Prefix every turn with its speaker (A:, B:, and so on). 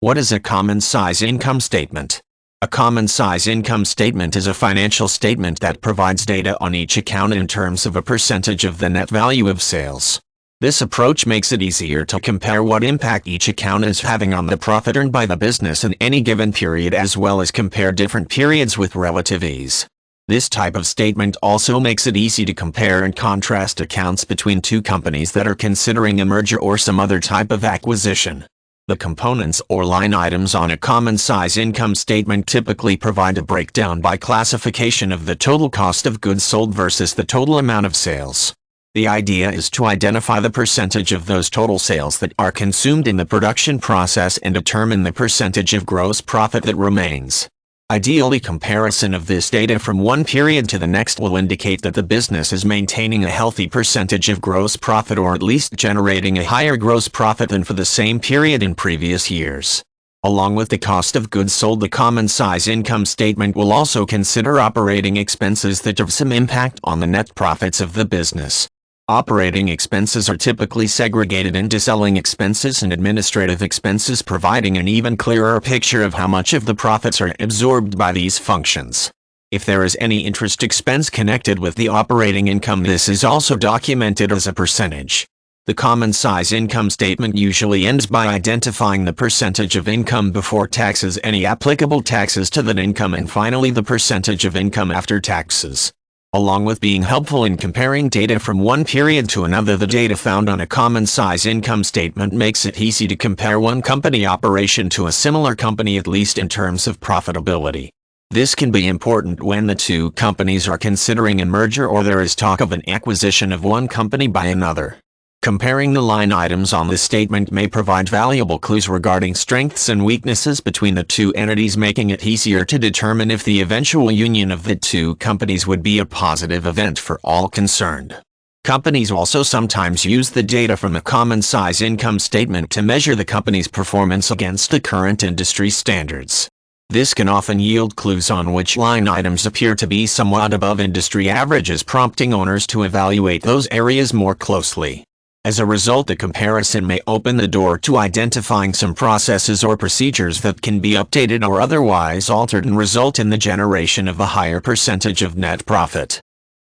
A: What is a common size income statement? A common size income statement is a financial statement that provides data on each account in terms of a percentage of the net value of sales. This approach makes it easier to compare what impact each account is having on the profit earned by the business in any given period, as well as compare different periods with relative ease. This type of statement also makes it easy to compare and contrast accounts between two companies that are considering a merger or some other type of acquisition. The components or line items on a common size income statement typically provide a breakdown by classification of the total cost of goods sold versus the total amount of sales. The idea is to identify the percentage of those total sales that are consumed in the production process and determine the percentage of gross profit that remains. Ideally, comparison of this data from one period to the next will indicate that the business is maintaining a healthy percentage of gross profit, or at least generating a higher gross profit than for the same period in previous years. Along with the cost of goods sold, the common size income statement will also consider operating expenses that have some impact on the net profits of the business. Operating expenses are typically segregated into selling expenses and administrative expenses, providing an even clearer picture of how much of the profits are absorbed by these functions. If there is any interest expense connected with the operating income, this is also documented as a percentage. The common size income statement usually ends by identifying the percentage of income before taxes, any applicable taxes to that income, and finally the percentage of income after taxes. Along with being helpful in comparing data from one period to another, the data found on a common size income statement makes it easy to compare one company operation to a similar company, at least in terms of profitability. This can be important when the two companies are considering a merger or there is talk of an acquisition of one company by another. Comparing the line items on the statement may provide valuable clues regarding strengths and weaknesses between the two entities, making it easier to determine if the eventual union of the two companies would be a positive event for all concerned. Companies also sometimes use the data from a common size income statement to measure the company's performance against the current industry standards. This can often yield clues on which line items appear to be somewhat above industry averages, prompting owners to evaluate those areas more closely. As a result, the comparison may open the door to identifying some processes or procedures that can be updated or otherwise altered and result in the generation of a higher percentage of net profit.